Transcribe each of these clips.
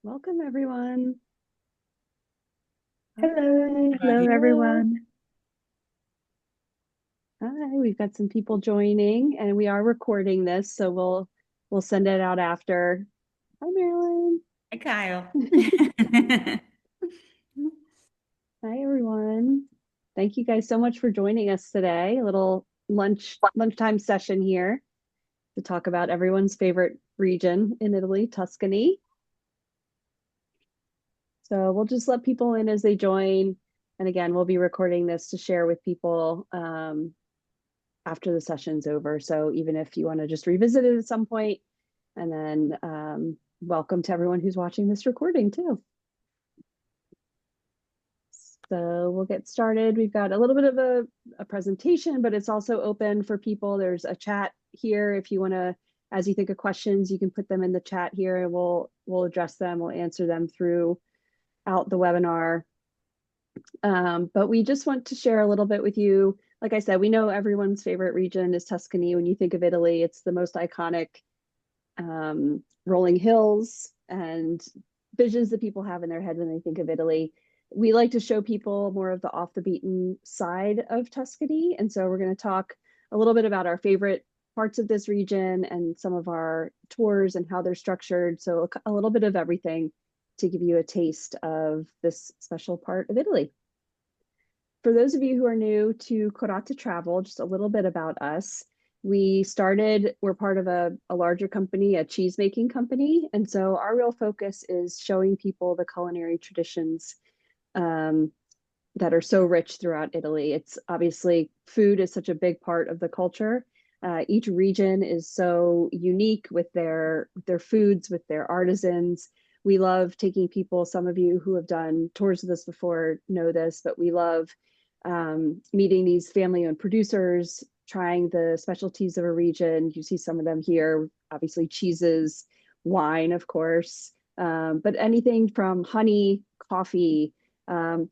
Welcome, everyone. Hello, hello Hello. everyone. Hi, we've got some people joining, and we are recording this, so we'll send it out after. Hi, Marilyn. Hi, Kyle. Hi, everyone. Thank you guys so much for joining us today. A little lunchtime session here to talk about everyone's favorite region in Italy, Tuscany. So we'll just let people in as they join. And again, we'll be recording this to share with people after the session's over. So even if you want to just revisit it at some point, and then welcome to everyone who's watching this recording too. So we'll get started. We've got a little bit of a presentation, but it's also open for people. There's a chat here. If you want to, as you think of questions, you can put them in the chat here and we'll address them. We'll answer them throughout the webinar. But we just want to share a little bit with you. Like I said, we know everyone's favorite region is Tuscany. When you think of Italy, it's the most iconic rolling hills and visions that people have in their head when they think of Italy. We like to show people more of the off the beaten side of Tuscany. And so we're going to talk a little bit about our favorite parts of this region and some of our tours and how they're structured. So a little bit of everything to give you a taste of this special part of Italy. For those of you who are new to Corata Travel, just a little bit about us. We're part of a larger company, a cheese making company. And so our real focus is showing people the culinary traditions um, that are so rich throughout Italy. It's obviously food is such a big part of the culture. Each region is so unique with their foods, with their artisans. We love taking people, some of you who have done tours of this before know this, but we love meeting these family owned producers, trying the specialties of a region. You see some of them here, obviously cheeses, wine, of course, but anything from honey, coffee,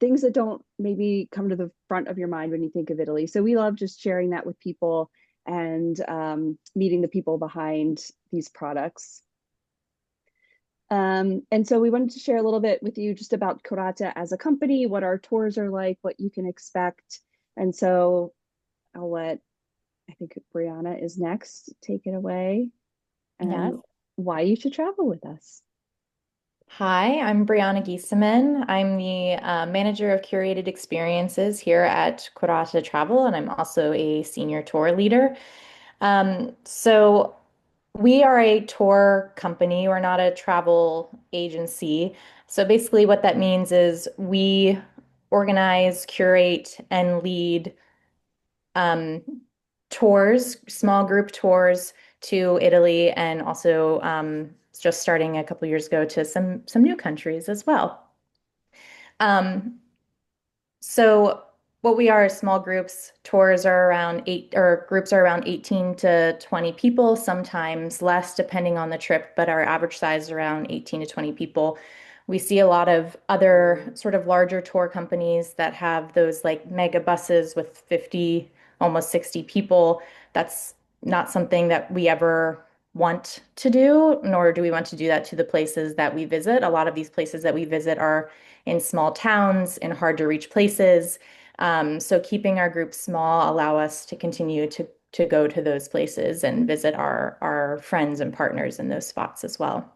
things that don't maybe come to the front of your mind when you think of Italy. So we love just sharing that with people and meeting the people behind these products. And so we wanted to share a little bit with you just about Kurata as a company, what our tours are like, what you can expect. And so I'll let, I think Brianna is next. Take it away and Yes. why you should travel with us. Hi, I'm Brianna Giesemann. I'm the manager of curated experiences here at Kurata Travel, and I'm also a senior tour leader. So we are a tour company. We're not a travel agency. So basically, what that means is we organize, curate, and lead um, tours, small group tours to Italy, and also just starting a couple years ago to some new countries as well. Um, so what we are is small groups. Tours are around eight, or groups are around 18 to 20 people, sometimes less depending on the trip, but our average size is around 18 to 20 people. We see a lot of other sort of larger tour companies that have those like mega buses with 50, almost 60 people. That's not something that we ever want to do, nor do we want to do that to the places that we visit. A lot of these places that we visit are in small towns, in hard to reach places. So keeping our group small allow us to continue to go to those places and visit our friends and partners in those spots as well.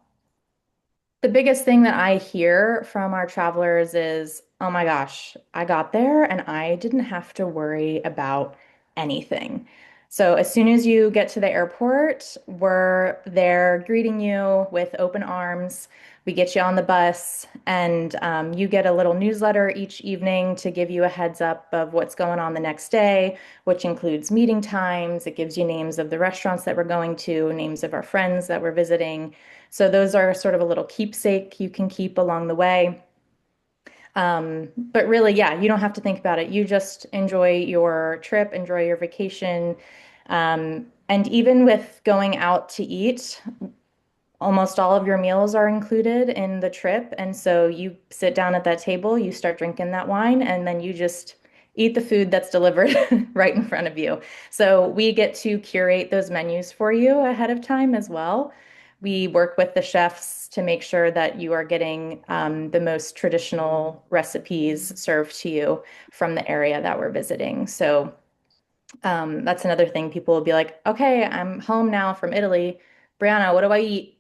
The biggest thing that I hear from our travelers is, oh my gosh, I got there and I didn't have to worry about anything. So as soon as you get to the airport, we're there greeting you with open arms. We get you on the bus, and you get a little newsletter each evening to give you a heads up of what's going on the next day, which includes meeting times. It gives you names of the restaurants that we're going to, names of our friends that we're visiting. So those are sort of a little keepsake you can keep along the way. But really, yeah, you don't have to think about it. You just enjoy your trip, enjoy your vacation. And even with going out to eat, almost all of your meals are included in the trip. And so you sit down at that table, you start drinking that wine, and then you just eat the food that's delivered right in front of you. So we get to curate those menus for you ahead of time as well. We work with the chefs to make sure that you are getting the most traditional recipes served to you from the area that we're visiting. So that's another thing. People will be like, okay, I'm home now from Italy. Brianna, what do I eat?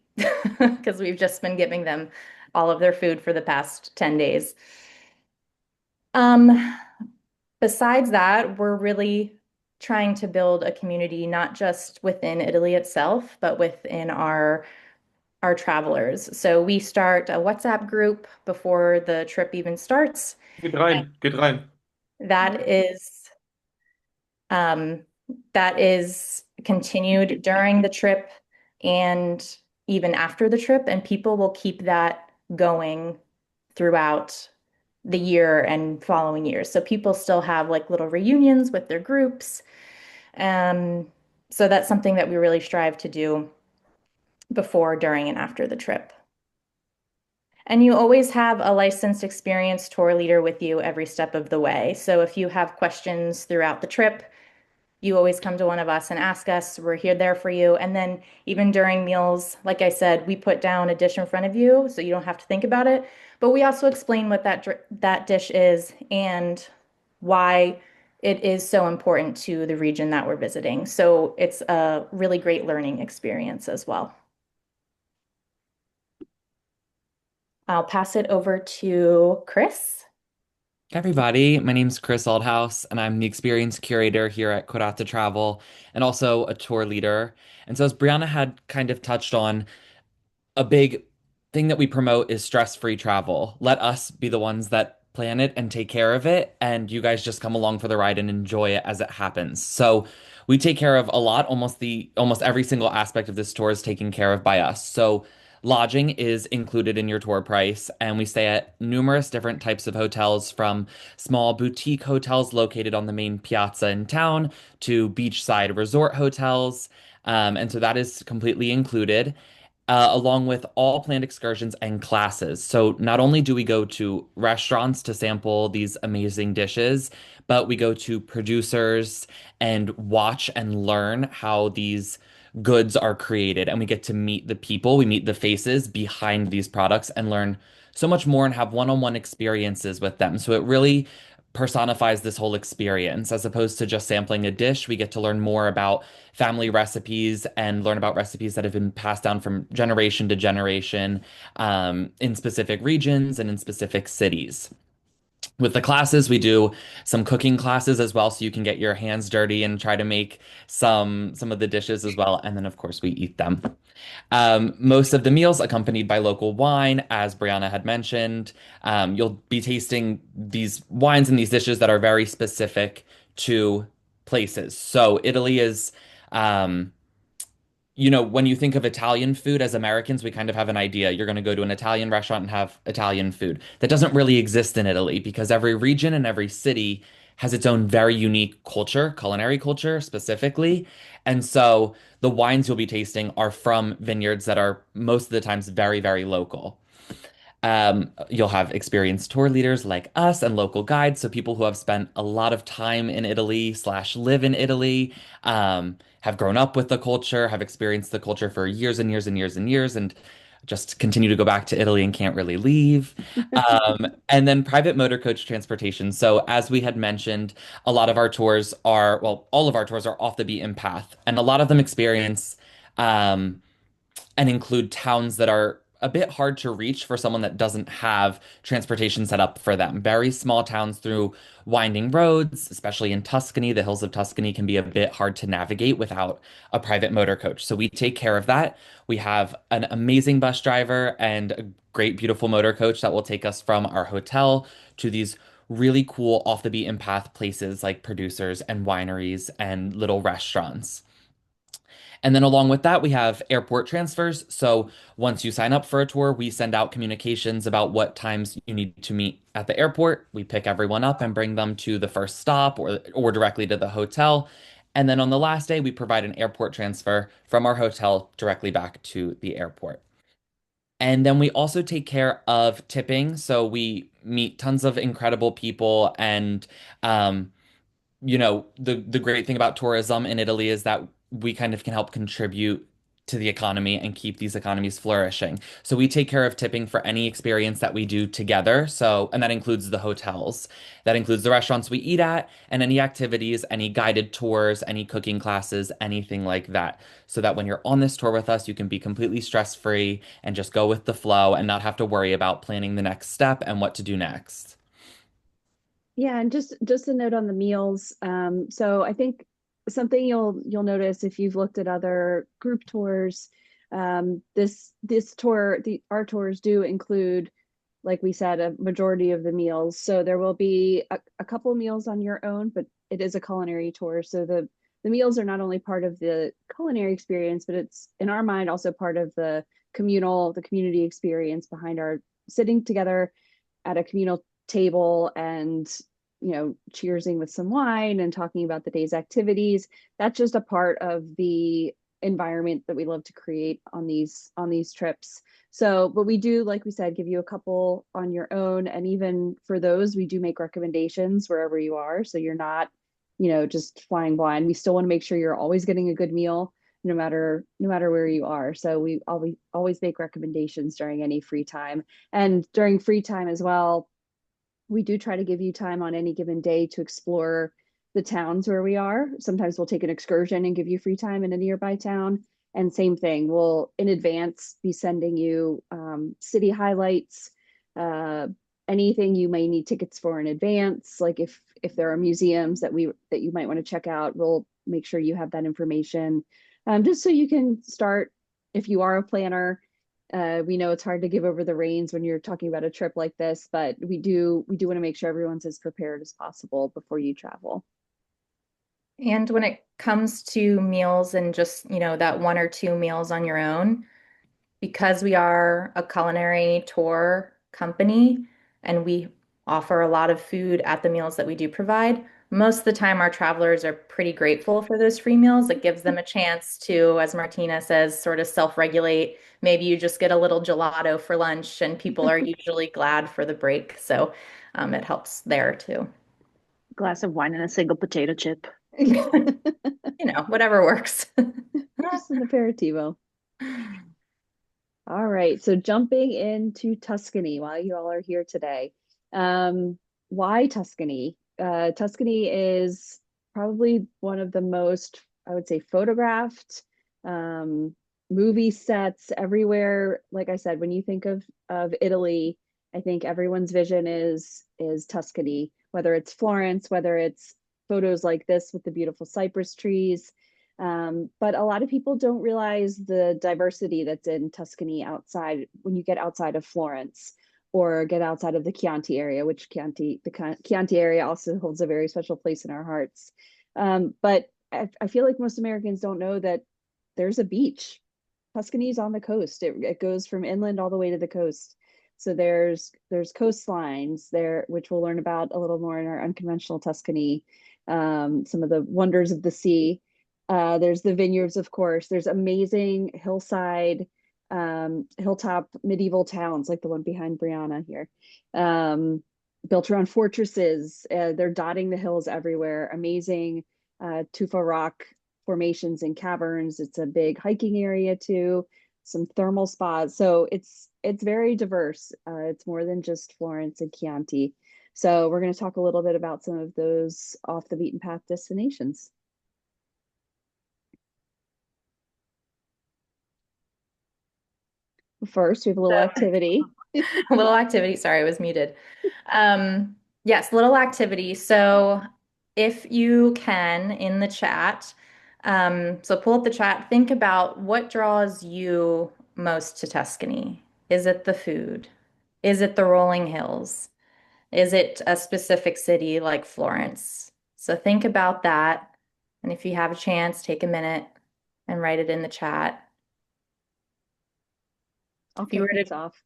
Because we've just been giving them all of their food for the past 10 days. Um, Besides that, we're really trying to build a community, not just within Italy itself, but within our travelers. So we start a WhatsApp group before the trip even starts. Geht rein, geht rein. That is um, that is continued during the trip and even after the trip, and people will keep that going throughout the year and following years. So people still have like little reunions with their groups. Um, so that's something that we really strive to do before, during, and after the trip. And you always have a licensed, experienced tour leader with you every step of the way. So if you have questions throughout the trip, you always come to one of us and ask us. We're here there for you. And then even during meals, like I said, we put down a dish in front of you so you don't have to think about it. But we also explain what that dish is and why it is so important to the region that we're visiting. So it's a really great learning experience as well. I'll pass it over to Chris. Hey everybody, my name's Chris Aldhouse, and I'm the experience curator here at Kurata Travel and also a tour leader. And so, as Brianna had kind of touched on, a big thing that we promote is stress-free travel. Let us be the ones that plan it and take care of it, and you guys just come along for the ride and enjoy it as it happens. So we take care of a lot, almost every single aspect of this tour is taken care of by us. So lodging is included in your tour price, and we stay at numerous different types of hotels from small boutique hotels located on the main piazza in town to beachside resort hotels. And so that is completely included along with all planned excursions and classes. So not only do we go to restaurants to sample these amazing dishes, but we go to producers and watch and learn how these goods are created. And we get to meet the people, we meet the faces behind these products and learn so much more and have one-on-one experiences with them. So it really personifies this whole experience as opposed to just sampling a dish. We get to learn more about family recipes and learn about recipes that have been passed down from generation to generation in specific regions and in specific cities. With the classes, we do some cooking classes as well, so you can get your hands dirty and try to make some of the dishes as well. And then, of course, we eat them. Most of the meals accompanied by local wine, as Brianna had mentioned. You'll be tasting these wines and these dishes that are very specific to places. So Italy is, um, when you think of Italian food as Americans, we kind of have an idea. You're going to go to an Italian restaurant and have Italian food. That doesn't really exist in Italy because every region and every city has its own very unique culture, culinary culture specifically. And so the wines you'll be tasting are from vineyards that are most of the times very, very local. You'll have experienced tour leaders like us and local guides, so people who have spent a lot of time in Italy slash live in Italy, have grown up with the culture, have experienced the culture for years and years and years and years, and just continue to go back to Italy and can't really leave. And then private motor coach transportation. So as we had mentioned, a lot of our tours are, well, all of our tours are off the beaten path, and a lot of them experience um, and include towns that are a bit hard to reach for someone that doesn't have transportation set up for them. Very small towns through winding roads, especially in Tuscany. The hills of Tuscany can be a bit hard to navigate without a private motor coach. So we take care of that. We have an amazing bus driver and a great, beautiful motor coach that will take us from our hotel to these really cool off the beaten path places like producers and wineries and little restaurants. And then along with that, we have airport transfers. So once you sign up for a tour, we send out communications about what times you need to meet at the airport. We pick everyone up and bring them to the first stop or directly to the hotel. And then on the last day, we provide an airport transfer from our hotel directly back to the airport. And then we also take care of tipping. So we meet tons of incredible people and the great thing about tourism in Italy is that we kind of can help contribute to the economy and keep these economies flourishing. So we take care of tipping for any experience that we do together. So, and that includes the hotels, that includes the restaurants we eat at, and any activities, any guided tours, any cooking classes, anything like that. So that when you're on this tour with us, you can be completely stress-free and just go with the flow and not have to worry about planning the next step and what to do next. Yeah, and just a note on the meals. So I think something you'll notice if you've looked at other group tours, this tour, our tours do include, like we said, a majority of the meals. So there will be a couple meals on your own, but it is a culinary tour. So the meals are not only part of the culinary experience, but it's in our mind also part of the community experience behind our sitting together at a communal table and cheersing with some wine and talking about the day's activities. That's just a part of the environment that we love to create on these trips. So, but we do, like we said, give you a couple on your own, and even for those, we do make recommendations wherever you are, so you're not, just flying blind. We still want to make sure you're always getting a good meal, no matter where you are. So we always make recommendations during any free time, and during free time as well we do try to give you time on any given day to explore the towns where we are. Sometimes we'll take an excursion and give you free time in a nearby town. And same thing, we'll in advance be sending you city highlights, uh, anything you may need tickets for in advance. Like if there are museums that you might want to check out, we'll make sure you have that information, just so you can start. If you are a planner, we know it's hard to give over the reins when you're talking about a trip like this, but we do want to make sure everyone's as prepared as possible before you travel. And when it comes to meals and just, that one or two meals on your own, because we are a culinary tour company and we offer a lot of food at the meals that we do provide, most of the time our travelers are pretty grateful for those free meals. It gives them a chance to, as Martina says, sort of self-regulate. Maybe you just get a little gelato for lunch and people are usually glad for the break. So it helps there too. Glass of wine and a single potato chip. Whatever works. Just an aperitivo. All right, so jumping into Tuscany while you all are here today. Why Tuscany? Tuscany is probably one of the most, I would say, photographed movie sets everywhere. Like I said, when you think of Italy, I think everyone's vision is Tuscany, whether it's Florence, whether it's photos like this with the beautiful cypress trees. But a lot of people don't realize the diversity that's in Tuscany outside when you get outside of Florence or get outside of the Chianti area, which the Chianti area also holds a very special place in our hearts. But I feel like most Americans don't know that there's a beach. Tuscany's on the coast. It goes from inland all the way to the coast. So there's coastlines there, which we'll learn about a little more in our Unconventional Tuscany, some of the wonders of the sea. There's the vineyards, of course. There's amazing hilltop medieval towns like the one behind Brianna here, built around fortresses. They're dotting the hills everywhere. Amazing tufa rock formations and caverns. It's a big hiking area too. Some thermal spas. So it's very diverse. It's more than just Florence and Chianti. So we're going to talk a little bit about some of those off the beaten path destinations. First, we have a little activity. A little activity. Sorry, I was muted. Yes, little activity. So if you can in the chat, so pull up the chat, think about what draws you most to Tuscany. Is it the food? Is it the rolling hills? Is it a specific city like Florence? So think about that. And if you have a chance, take a minute and write it in the chat. I'll If you were kick things to off.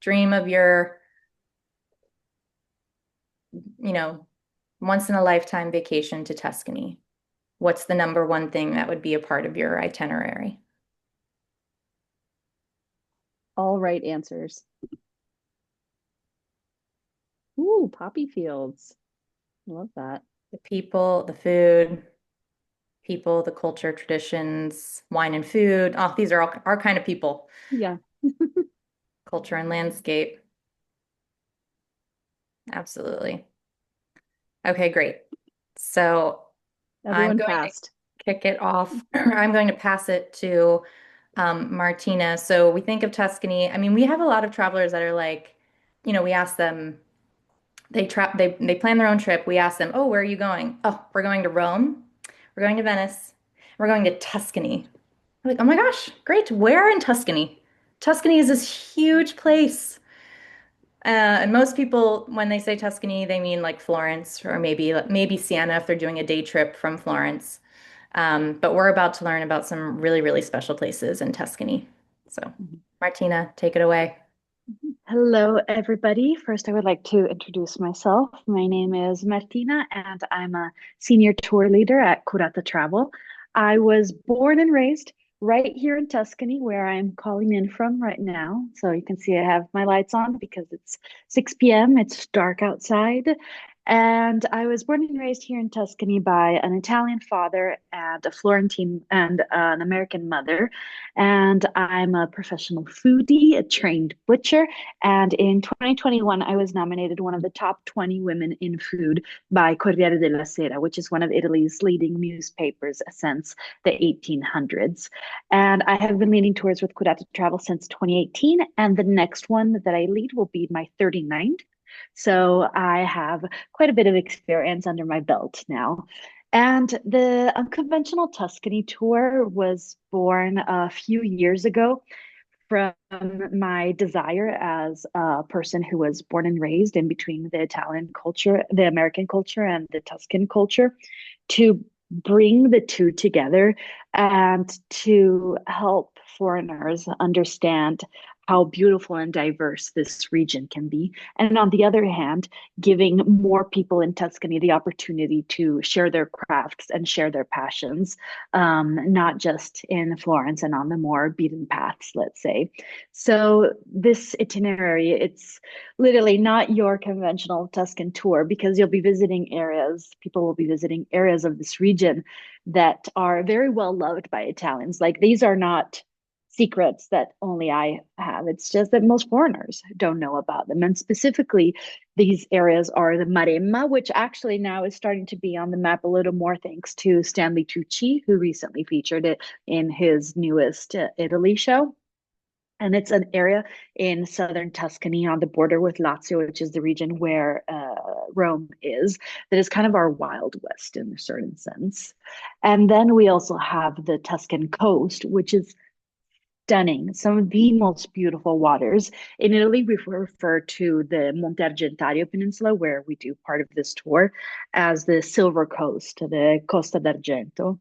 dream of your, once in a lifetime vacation to Tuscany, what's the number one thing that would be a part of your itinerary? All right answers. Ooh, poppy fields. Love that. The people, the food. people, the culture, traditions, wine and food. Oh, these are all our kind of people, Yeah. culture and landscape. Absolutely. Okay, great. So I'm Everyone going to passed. kick it off. I'm going to pass it to Martina. So we think of Tuscany. I mean, we have a lot of travelers that are like, we ask them, they plan their own trip. We ask them, "Oh, where are you going?" "Oh, we're going to Rome. We're going to Venice. We're going to Tuscany." I'm like, "Oh my gosh, great. Where in Tuscany?" Tuscany is this huge place. And most people, when they say Tuscany, they mean like Florence or maybe Siena if they're doing a day trip from Florence. But we're about to learn about some really, really special places in Tuscany. So, Martina, take it away. Hello, everybody. First, I would like to introduce myself. My name is Martina, and I'm a senior tour leader at Curata Travel. I was born and raised right here in Tuscany, where I'm calling in from right now. So you can see I have my lights on because it's 6 p.m. It's dark outside. And I was born and raised here in Tuscany by an Italian father and a Florentine and an American mother. And I'm a professional foodie, a trained butcher, and in 2021, I was nominated one of the top 20 women in food by Corriere della Sera, which is one of Italy's leading newspapers since the 1800s. And I have been leading tours with Curata Travel since 2018. And the next one that I lead will be my 39th. So I have quite a bit of experience under my belt now. And the Unconventional Tuscany tour was born a few years ago from my desire as a person who was born and raised in between the Italian culture, the American culture, and the Tuscan culture to bring the two together and to help foreigners understand how beautiful and diverse this region can be. And on the other hand, giving more people in Tuscany the opportunity to share their crafts and share their passions, not just in Florence and on the more beaten paths, let's say. So this itinerary, it's literally not your conventional Tuscan tour because you'll be visiting areas, people will be visiting areas of this region that are very well loved by Italians. Like these are not secrets that only I have. It's just that most foreigners don't know about them. And specifically, these areas are the Maremma, which actually now is starting to be on the map a little more thanks to Stanley Tucci, who recently featured it in his newest Italy show. And it's an area in southern Tuscany on the border with Lazio, which is the region where Rome is, that is kind of our Wild West in a certain sense. And then we also have the Tuscan coast, which is stunning, some of the most beautiful waters. In Italy, we refer to the Monte Argentario Peninsula, where we do part of this tour, as the Silver Coast, the Costa d'Argento.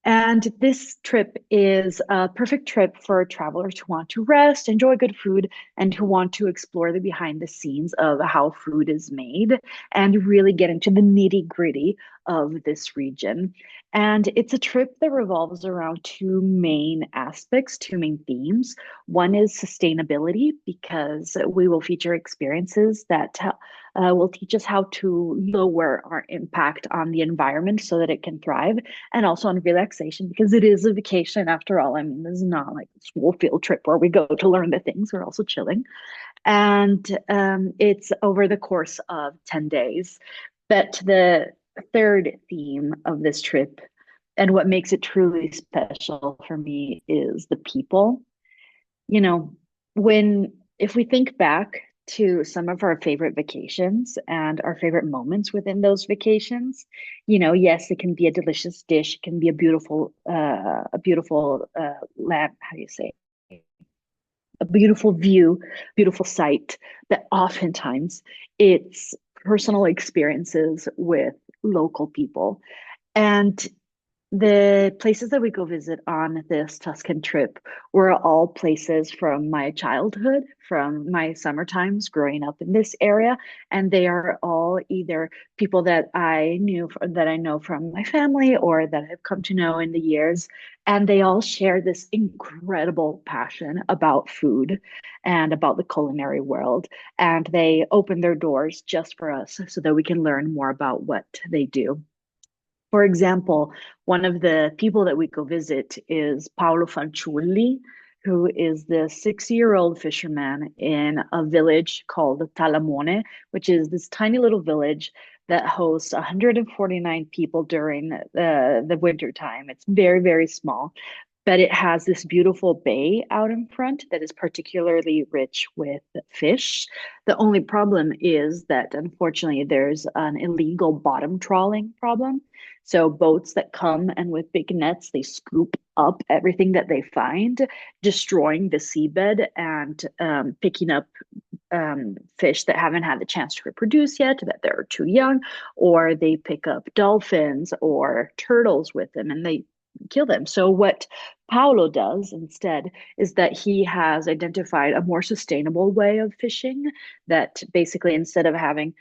And this trip is a perfect trip for travelers who want to rest, enjoy good food, and who want to explore the behind the scenes of how food is made and really get into the nitty gritty of this region. And it's a trip that revolves around two main aspects, two main themes. One is sustainability, because we will feature experiences that will teach us how to lower our impact on the environment so that it can thrive, and also on relaxation because it is a vacation after all. I mean, this is not like a school field trip where we go to learn the things, we're also chilling. And it's over the course of 10 days. But the third theme of this trip, and what makes it truly special for me, is the people. You know, when if we think back to some of our favorite vacations and our favorite moments within those vacations, yes, it can be a delicious dish, it can be a beautiful lamp, how do you say, a beautiful view, beautiful sight, but oftentimes it's personal experiences with local people. And the places that we go visit on this Tuscan trip were all places from my childhood, from my summer times growing up in this area. And they are all either people that that I know from my family or that I've come to know in the years. And they all share this incredible passion about food and about the culinary world. And they open their doors just for us so that we can learn more about what they do. For example, one of the people that we go visit is Paolo Fanciulli, who is the 60-year-old fisherman in a village called Talamone, which is this tiny little village that hosts 149 people during the winter time. It's very, very small, but it has this beautiful bay out in front that is particularly rich with fish. The only problem is that unfortunately there's an illegal bottom trawling problem. So boats that come and with big nets, they scoop up everything that they find, destroying the seabed and picking up fish that haven't had the chance to reproduce yet, that they're too young, or they pick up dolphins or turtles with them and they kill them. So what Paolo does instead is that he has identified a more sustainable way of fishing that basically instead of having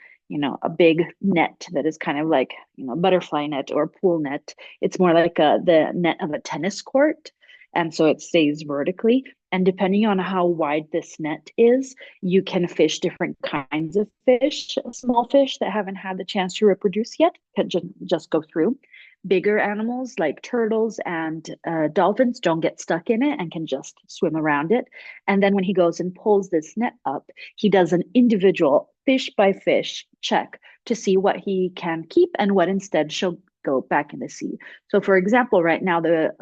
a big net that is kind of like, butterfly net or pool net, it's more like the net of a tennis court. And so it stays vertically. And depending on how wide this net is, you can fish different kinds of fish. Small fish that haven't had the chance to reproduce yet can just go through. Bigger animals like turtles and dolphins don't get stuck in it and can just swim around it. And then when he goes and pulls this net up, he does an individual fish by fish check to see what he can keep and what instead shall go back in the sea. So, for example, right now the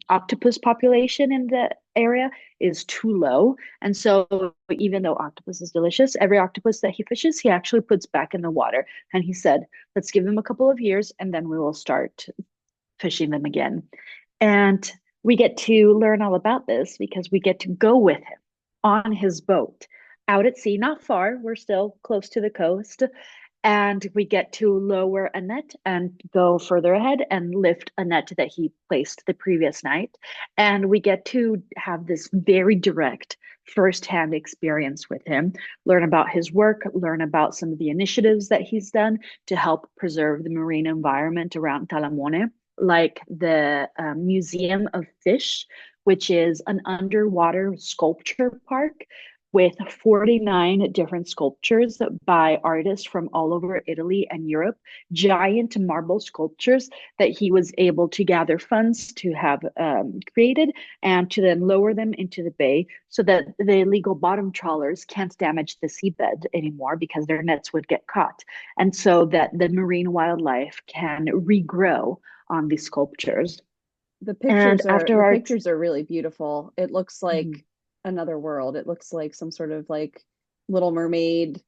octopus population in the area is too low. And so, even though octopus is delicious, every octopus that he fishes, he actually puts back in the water. And he said, let's give them a couple of years and then we will start fishing them again. And we get to learn all about this because we get to go with him on his boat out at sea, not far. We're still close to the coast. And we get to lower a net and go further ahead and lift a net that he placed the previous night. And we get to have this very direct firsthand experience with him, learn about his work, learn about some of the initiatives that he's done to help preserve the marine environment around Talamone, like the Museum of Fish, which is an underwater sculpture park with 49 different sculptures by artists from all over Italy and Europe, giant marble sculptures that he was able to gather funds to have created and to then lower them into the bay so that the illegal bottom trawlers can't damage the seabed anymore because their nets would get caught. And so that the marine wildlife can regrow on these sculptures. The And pictures are after the our pictures are really beautiful. It looks like Mhm. another world. It looks like some sort of like Little Mermaid.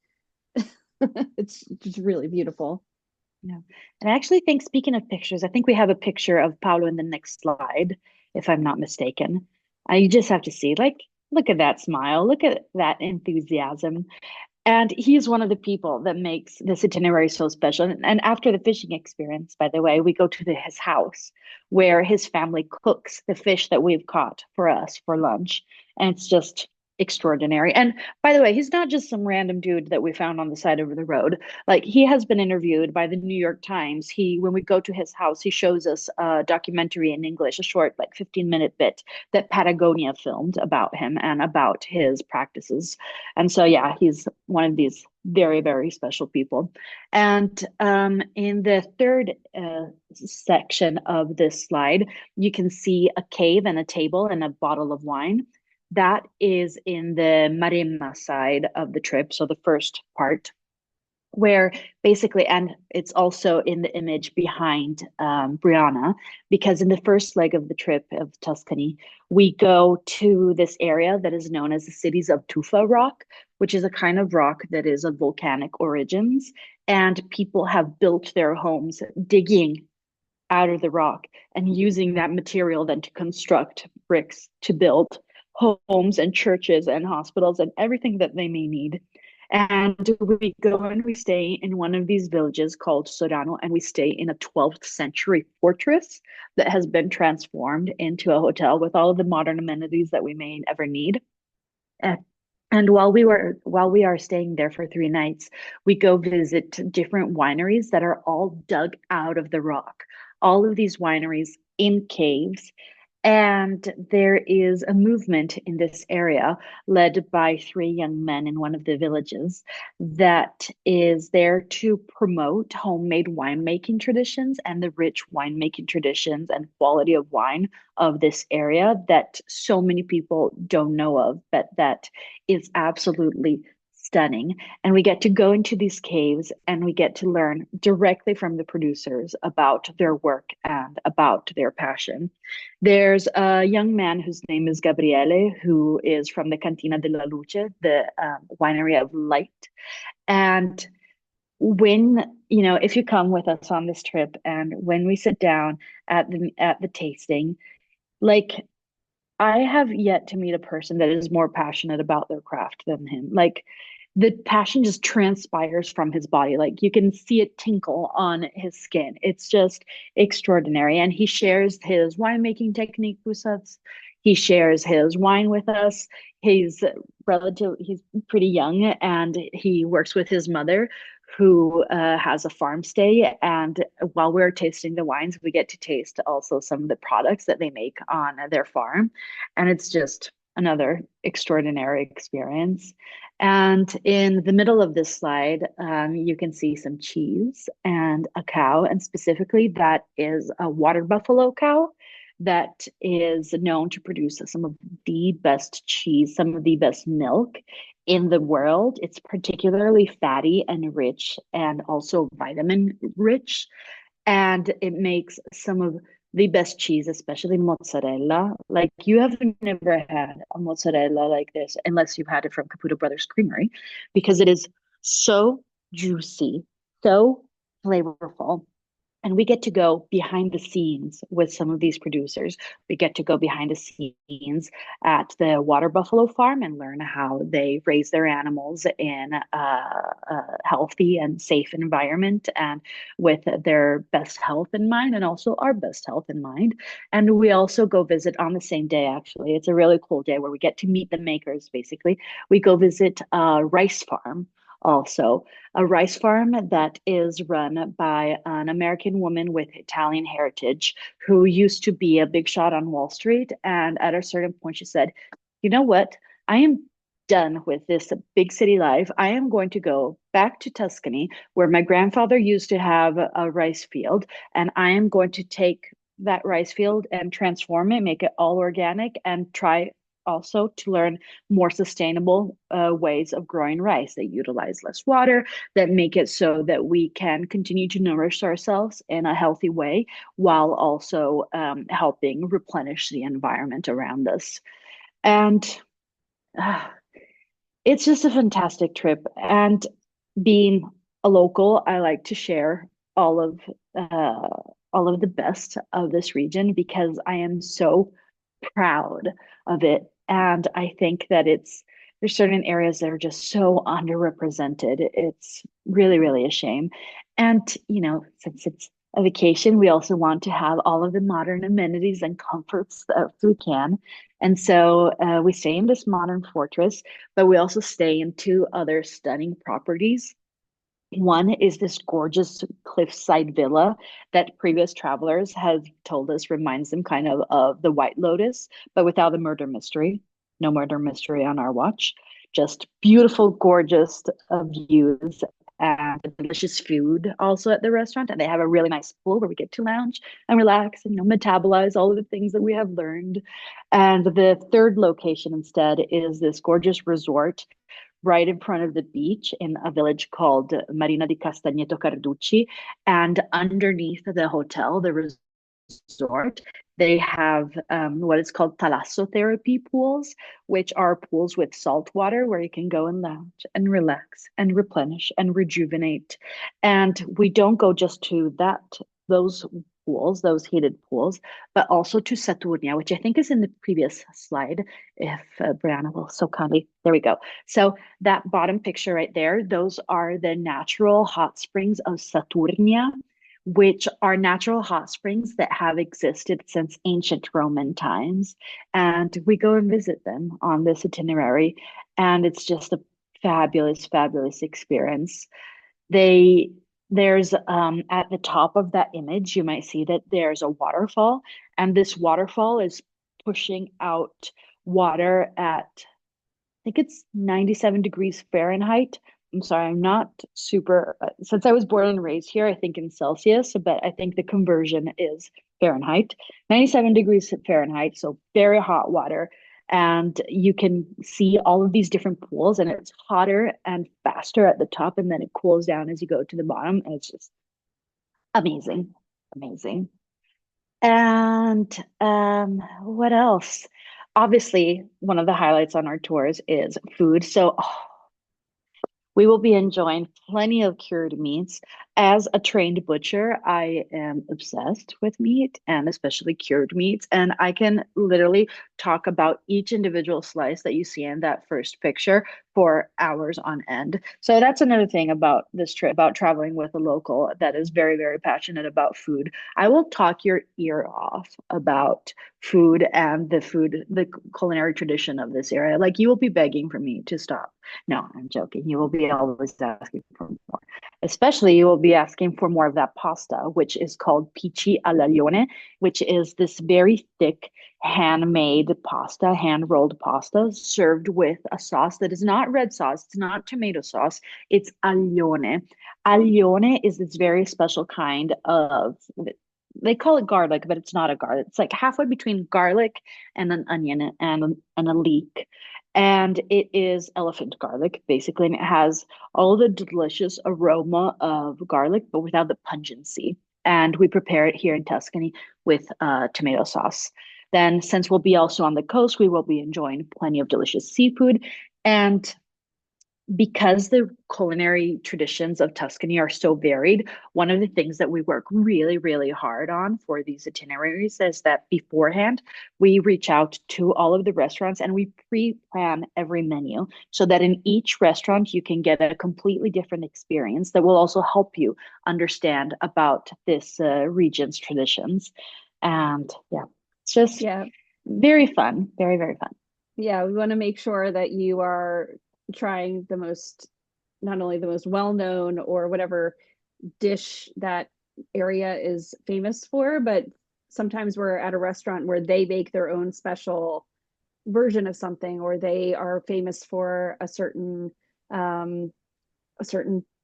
It's just really beautiful. Yeah. And I actually think, speaking of pictures, I think we have a picture of Paolo in the next slide, if I'm not mistaken. You just have to see, like, look at that smile, look at that enthusiasm. And he's one of the people that makes this itinerary so special. And after the fishing experience, by the way, we go to his house where his family cooks the fish that we've caught for us for lunch. And it's just extraordinary. And by the way, he's not just some random dude that we found on the side of the road. Like, he has been interviewed by the New York Times. When we go to his house, he shows us a documentary in English, a short, like 15-minute bit that Patagonia filmed about him and about his practices. And so, yeah, he's one of these very, very special people. And in the third section of this slide, you can see a cave and a table and a bottle of wine. That is in the Maremma side of the trip, so the first part, where basically, and it's also in the image behind Brianna, because in the first leg of the trip of Tuscany, we go to this area that is known as the cities of tufa rock, which is a kind of rock that is of volcanic origins, and people have built their homes digging out of the rock and using that material then to construct bricks to build homes and churches and hospitals and everything that they may need. And we go and we stay in one of these villages called Sorano, and we stay in a 12th century fortress that has been transformed into a hotel with all of the modern amenities that we may ever need. And while we are staying there for 3 nights, we go visit different wineries that are all dug out of the rock. All of these wineries in caves, And there is a movement in this area led by three young men in one of the villages that is there to promote homemade winemaking traditions and the rich winemaking traditions and quality of wine of this area that so many people don't know of, but that is absolutely stunning. And we get to go into these caves and we get to learn directly from the producers about their work and about their passion. There's a young man whose name is Gabriele, who is from the Cantina della Luce, the winery of light. And if you come with us on this trip and when we sit down at the tasting, like I have yet to meet a person that is more passionate about their craft than him. Like the passion just transpires from his body. Like you can see it tinkle on his skin. It's just extraordinary. And he shares his winemaking technique with us. He shares his wine with us. He's pretty young and he works with his mother who has a farm stay. And while we're tasting the wines, we get to taste also some of the products that they make on their farm. And it's just another extraordinary experience. And in the middle of this slide, you can see some cheese and a cow, and specifically that is a water buffalo cow that is known to produce some of the best cheese, some of the best milk in the world. It's particularly fatty and rich and also vitamin rich. And it makes some of the best cheese, especially mozzarella. Like you have never had a mozzarella like this unless you've had it from Caputo Brothers Creamery, because it is so juicy, so flavorful. And we get to go behind the scenes with some of these producers. We get to go behind the scenes at the water buffalo farm and learn how they raise their animals in a healthy and safe environment and with their best health in mind and also our best health in mind. And we also go visit on the same day, actually. It's a really cool day where we get to meet the makers, basically. We go visit a rice farm also, a rice farm that is run by an American woman with Italian heritage who used to be a big shot on Wall Street. And at a certain point, she said, you know what? I am done with this big city life. I am going to go back to Tuscany, where my grandfather used to have a rice field, and I am going to take that rice field and transform it, make it all organic, and try also to learn more sustainable ways of growing rice that utilize less water, that make it so that we can continue to nourish ourselves in a healthy way while also helping replenish the environment around us. And uh, it's just a fantastic trip. And being a local, I like to share all of uh, all of the best of this region because I am so proud of it. And I think that there's certain areas that are just so underrepresented. It's really, really a shame. And, since it's a vacation, we also want to have all of the modern amenities and comforts that we can. And so we stay in this modern fortress, but we also stay in two other stunning properties. One is this gorgeous cliffside villa that previous travelers have told us reminds them kind of the White Lotus, but without the murder mystery. No murder mystery on our watch. Just beautiful, gorgeous views and delicious food also at the restaurant. And they have a really nice pool where we get to lounge and relax and metabolize all of the things that we have learned. And the third location instead is this gorgeous resort right in front of the beach in a village called Marina di Castagneto Carducci. And underneath the hotel, the resort, they have what is called thalassotherapy pools, which are pools with salt water where you can go and lounge and relax and replenish and rejuvenate. And we don't go just to those pools, those heated pools, but also to Saturnia, which I think is in the previous slide. If Brianna will so kindly, there we go. So that bottom picture right there, those are the natural hot springs of Saturnia, which are natural hot springs that have existed since ancient Roman times. And we go and visit them on this itinerary. And it's just a fabulous, fabulous experience. There's at the top of that image, you might see that there's a waterfall, and this waterfall is pushing out water at, I think it's 97 degrees Fahrenheit. I'm sorry, I'm not super, since I was born and raised here, I think in Celsius, but I think the conversion is Fahrenheit. 97 degrees Fahrenheit, so very hot water. And you can see all of these different pools, and it's hotter and faster at the top, and then it cools down as you go to the bottom. And it's just amazing, amazing. And what else? Obviously, one of the highlights on our tours is food. So, we will be enjoying plenty of cured meats. As a trained butcher, I am obsessed with meat and especially cured meats. And I can literally talk about each individual slice that you see in that first picture for hours on end. So that's another thing about this trip, about traveling with a local that is very, very passionate about food. I will talk your ear off about food and the culinary tradition of this area. Like, you will be begging for me to stop. No, I'm joking. You will be always asking for more. Especially, you will be asking for more of that pasta, which is called pici alla lione, which is this very thick handmade pasta, hand rolled pasta, served with a sauce that is not red sauce, it's not tomato sauce, it's aglione. Aglione is this very special kind of, they call it garlic, but it's not a garlic. It's like halfway between garlic and an onion and a leek. And it is elephant garlic, basically, and it has all the delicious aroma of garlic, but without the pungency. And we prepare it here in Tuscany with tomato sauce. Then, since we'll be also on the coast, we will be enjoying plenty of delicious seafood. And because the culinary traditions of Tuscany are so varied, one of the things that we work really, really hard on for these itineraries is that beforehand, we reach out to all of the restaurants and we pre-plan every menu so that in each restaurant, you can get a completely different experience that will also help you understand about this region's traditions. And yeah, it's just very fun, very, very fun. Yeah, we want to make sure that you are trying the most, not only the most well-known or whatever dish that area is famous for, but sometimes we're at a restaurant where they make their own special version of something, or they are famous for a certain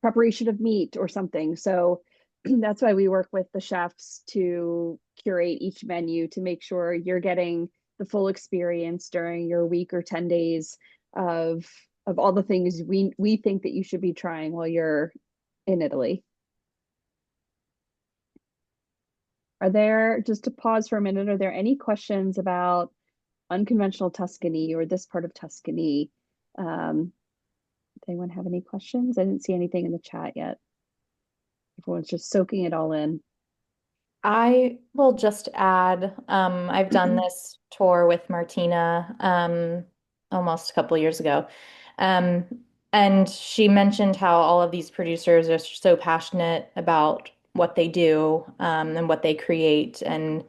preparation of meat or something. So that's why we work with the chefs to curate each menu to make sure you're getting the full experience during your week or 10 days of all the things we think that you should be trying while you're in Italy. Are there, just to pause for a minute, are there any questions about unconventional Tuscany or this part of Tuscany? Does anyone have any questions? I didn't see anything in the chat yet. Everyone's just soaking it all in. I will just add, I've done this tour with Martina almost a couple of years ago. Um, and she mentioned how all of these producers are so passionate about what they do and what they create, and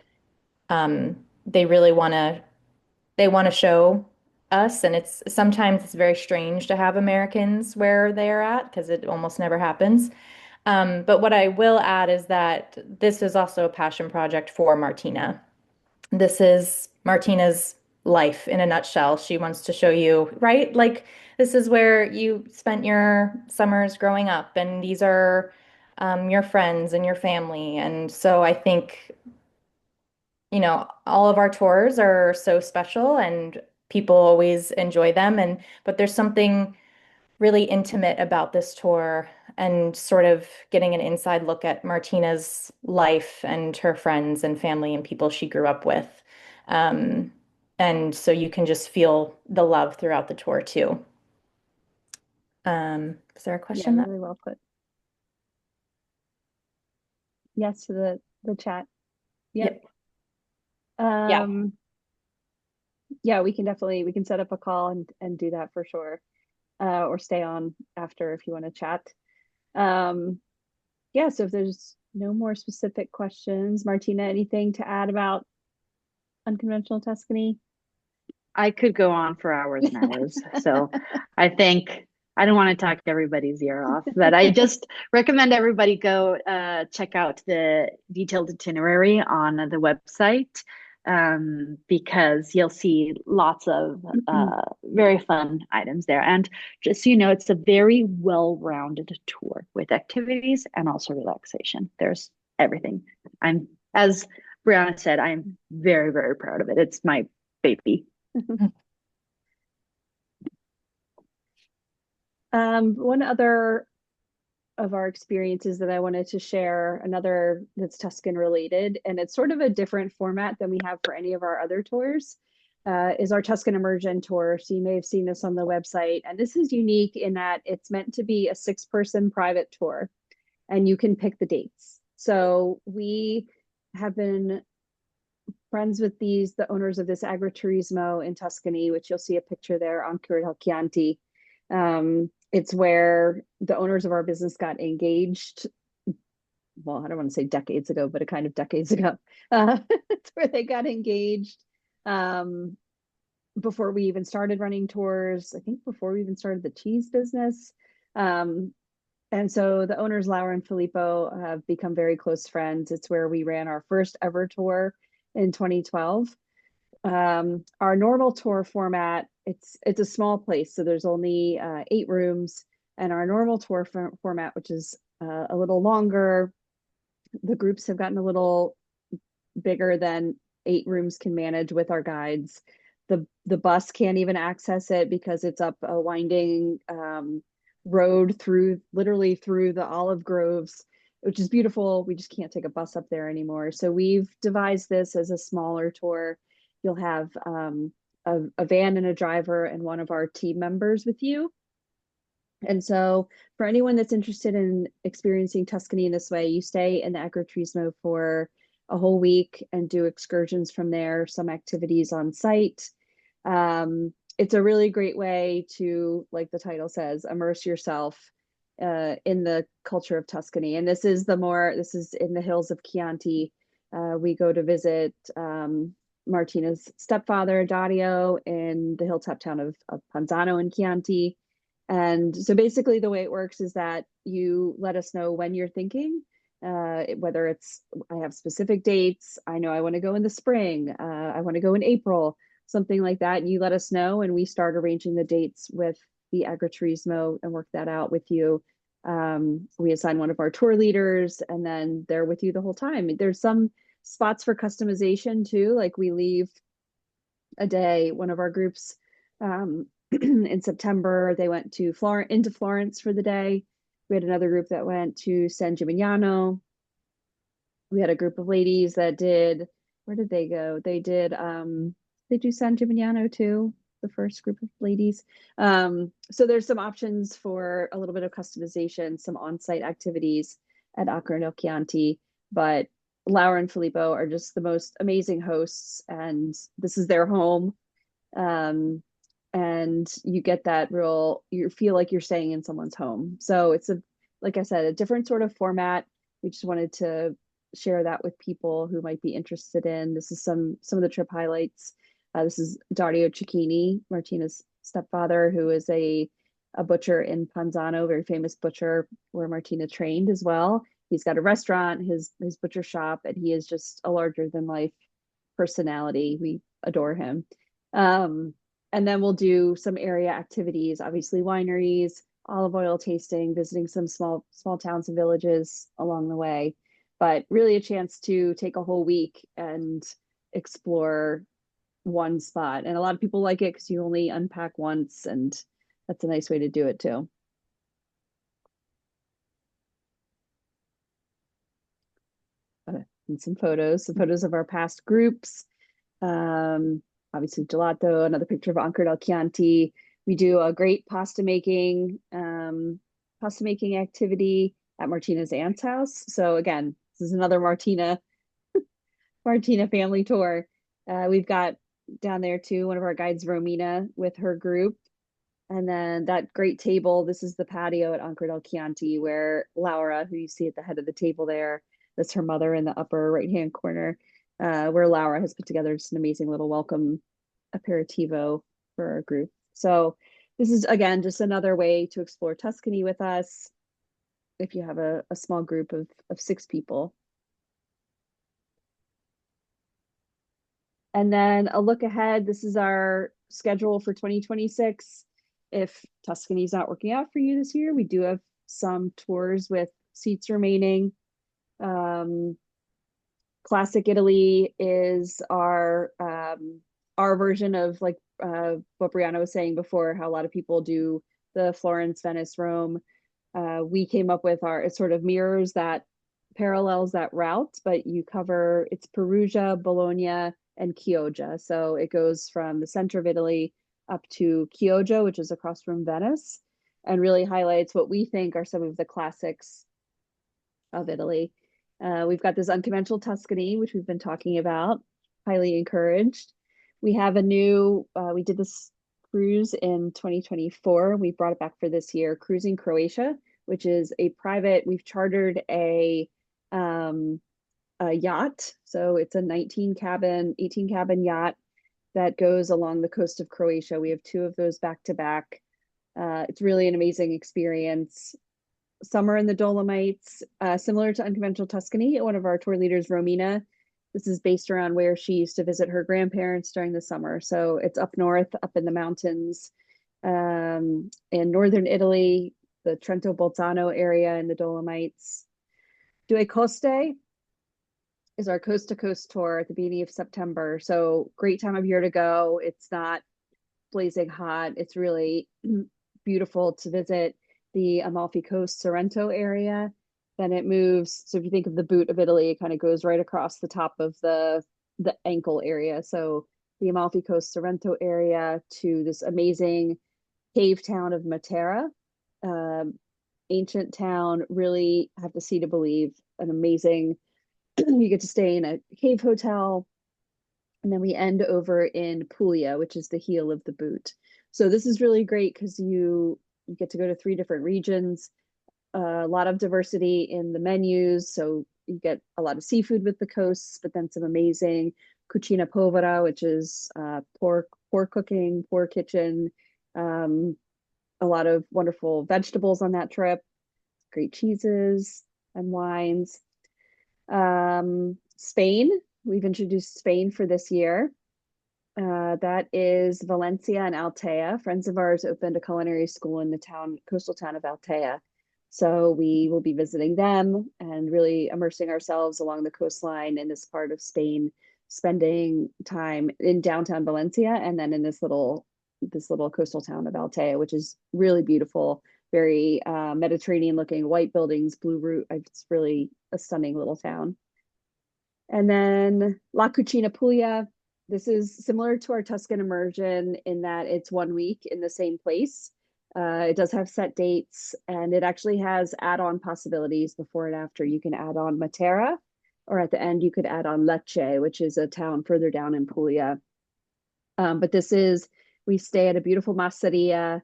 they really want to show us. And it's sometimes it's very strange to have Americans where they're at because it almost never happens. But what I will add is that this is also a passion project for Martina. This is Martina's life in a nutshell. She wants to show you, right? Like, this is where you spent your summers growing up, and these are your friends and your family. And so I think, all of our tours are so special and people always enjoy them. But there's something really intimate about this tour and sort of getting an inside look at Martina's life and her friends and family and people she grew up with. Um, and so you can just feel the love throughout the tour too. Is there a question? Yeah, really well put. Yes, to the chat. Yep. Yeah, we can set up a call and do that for sure. Or stay on after if you want to chat. Yeah, so if there's no more specific questions, Martina, anything to add about unconventional Tuscany? I could go on for hours and hours. So I think I don't want to talk everybody's ear off, but I just recommend everybody go check out the detailed itinerary on the website. because you'll see lots of very fun items there. And just so you know, it's a very well-rounded tour with activities and also relaxation. There's everything. As Brianna said, I'm very, very proud of it. It's my baby. One other of our experiences that I wanted to share, another that's Tuscan related, and it's sort of a different format than we have for any of our other tours, is our Tuscan Immersion tour. So you may have seen this on the website. And this is unique in that it's meant to be a 6-person private tour, and you can pick the dates. So we have been friends with the owners of this agriturismo in Tuscany, which you'll see a picture there on Curri del Chianti. It's where the owners of our business got engaged. Well, I don't want to say decades ago, but a kind of decades ago. It's where they got engaged before we even started running tours. I think before we even started the cheese business. And so the owners, Laura and Filippo, have become very close friends. It's where we ran our first ever tour in 2012. Our normal tour format, it's a small place, so there's only 8 rooms, and our normal tour format, which is a little longer, the groups have gotten a little bigger than 8 rooms can manage with our guides. The bus can't even access it because it's up a winding road literally through the olive groves, which is beautiful. We just can't take a bus up there anymore. So we've devised this as a smaller tour. You'll have a van and a driver and one of our team members with you. And so for anyone that's interested in experiencing Tuscany in this way, you stay in the agriturismo for a whole week and do excursions from there, some activities on site. It's a really great way to, like the title says, immerse yourself in the culture of Tuscany. And this is in the hills of Chianti. We go to visit Martina's stepfather, Dario, in the hilltop town of Panzano in Chianti. And so basically the way it works is that you let us know when you're thinking, whether it's, I have specific dates, I know I want to go in the spring, I want to go in April, something like that. And you let us know, and we start arranging the dates with the agriturismo and work that out with you. We assign one of our tour leaders, and then they're with you the whole time. There's some spots for customization too, like we leave a day, one of our groups in September, they went to into Florence for the day. We had another group that went to San Gimignano. We had a group of ladies that did, where did they go? They do San Gimignano too, the first group of ladies. So there's some options for a little bit of customization, some on-site activities at Acre del Chianti, but Laura and Filippo are just the most amazing hosts, and this is their home. And you get that you feel like you're staying in someone's home. So it's like I said, a different sort of format. We just wanted to share that with people who might be interested in. This is some of the trip highlights. This is Dario Cecchini, Martina's stepfather, who is a butcher in Panzano, very famous butcher where Martina trained as well. He's got a restaurant, his butcher shop, and he is just a larger than life personality. We adore him. And then we'll do some area activities, obviously wineries, olive oil tasting, visiting some small towns and villages along the way, but really a chance to take a whole week and explore one spot. And a lot of people like it because you only unpack once, and that's a nice way to do it too. And some photos of our past groups. Obviously gelato, another picture of Acre del Chianti. We do a great pasta making activity at Martina's aunt's house. So again, this is another Martina family tour. We've got down there too, one of our guides, Romina, with her group. And then that great table, this is the patio at Acre del Chianti, where Laura, who you see at the head of the table there, that's her mother in the upper right-hand corner, where Laura has put together just an amazing little welcome aperitivo for our group. So this is, again, just another way to explore Tuscany with us if you have a small group of 6 people. And then a look ahead, this is our schedule for 2026. If Tuscany's not working out for you this year, we do have some tours with seats remaining. Classic Italy is our version of like what Brianna was saying before, how a lot of people do the Florence, Venice, Rome. We came up with it sort of mirrors that, parallels that route, but it's Perugia, Bologna, and Chioggia. So it goes from the center of Italy up to Chioggia, which is across from Venice, and really highlights what we think are some of the classics of Italy. We've got this Unconventional Tuscany, which we've been talking about, highly encouraged. We did this cruise in 2024. We brought it back for this year, Cruising Croatia, which is we've chartered a yacht. So it's a 18 cabin yacht that goes along the coast of Croatia. We have two of those back to back. It's really an amazing experience. Summer in the Dolomites, similar to Unconventional Tuscany. One of our tour leaders, Romina, this is based around where she used to visit her grandparents during the summer. So it's up north, up in the mountains, in northern Italy, the Trento Bolzano area in the Dolomites. Due Coste is our coast to coast tour at the beginning of September. So great time of year to go. It's not blazing hot. It's really beautiful to visit the Amalfi Coast, Sorrento area. Then it moves. So if you think of the boot of Italy, it kind of goes right across the top of the ankle area. So the Amalfi Coast, Sorrento area to this amazing cave town of Matera, ancient town. Really have to see to believe. An amazing. You get to stay in a cave hotel, and then we end over in Puglia, which is the heel of the boot. So this is really great because you get to go to 3 different regions, a lot of diversity in the menus. So you get a lot of seafood with the coasts, but then some amazing cucina povera, which is poor cooking, poor kitchen, a lot of wonderful vegetables on that trip, great cheeses and wines. Spain, we've introduced Spain for this year. That is Valencia and Altea. Friends of ours opened a culinary school in the coastal town of Altea. So we will be visiting them and really immersing ourselves along the coastline in this part of Spain, spending time in downtown Valencia and then in this little coastal town of Altea, which is really beautiful, very Mediterranean looking, white buildings, blue roof. It's really a stunning little town. And then La Cucina Puglia. This is similar to our Tuscan immersion in that it's 1 week in the same place. It does have set dates, and it actually has add-on possibilities before and after. You can add on Matera, or at the end you could add on Lecce, which is a town further down in Puglia. But we stay at a beautiful masseria.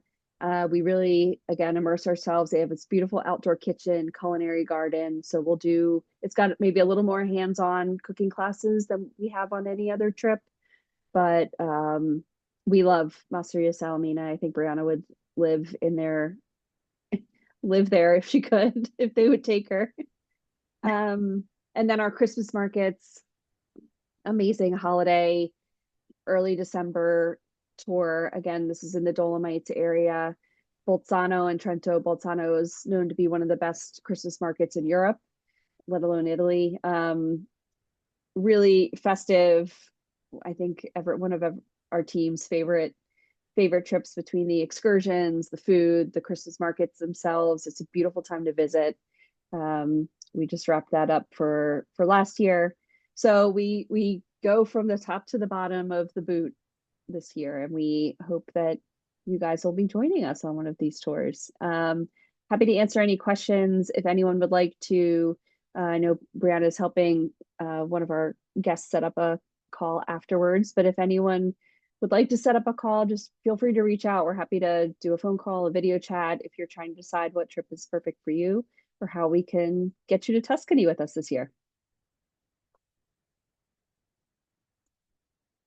We really, again, immerse ourselves. They have this beautiful outdoor kitchen, culinary garden. So it's got maybe a little more hands-on cooking classes than we have on any other trip. But we love Masseria Salamina. I think Brianna would live there if she could, if they would take her. And then our Christmas markets, amazing holiday, early December tour. Again, this is in the Dolomites area. Bolzano and Trento. Bolzano is known to be one of the best Christmas markets in Europe, let alone Italy. Really festive. I think one of our team's favorite trips, between the excursions, the food, the Christmas markets themselves. It's a beautiful time to visit. We just wrapped that up for last year. So we go from the top to the bottom of the boot this year, and we hope that you guys will be joining us on one of these tours. Happy to answer any questions if anyone would like to. I know Brianna is helping one of our guests set up a call afterwards, but if anyone would like to set up a call, just feel free to reach out. We're happy to do a phone call, a video chat if you're trying to decide what trip is perfect for you or how we can get you to Tuscany with us this year.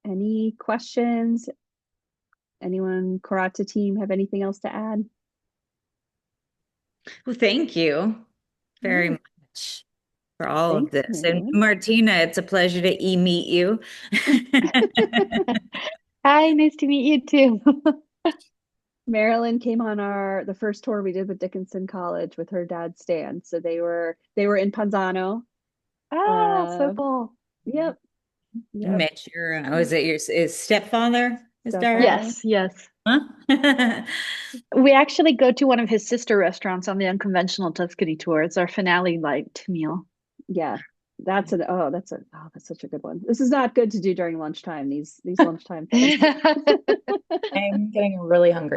Any questions? Anyone, Karate team, have anything else to add? Well, thank you very much. for all of Thanks, this. And Marilyn. Martina, it's a pleasure to meet you. Hi, nice to meet you too. Marilyn came on the first tour we did with Dickinson College with her dad Stan. So they were in Panzano. Ah, so cool. Yep. You met your, was it your his stepfather? Is that right? Yes, yes. Huh? We actually go to one of his sister restaurants on the Unconventional Tuscany tour. It's our finale light meal. Yeah. That's such a good one. This is not good to do during lunchtime, these lunchtime things. I'm getting really hungry.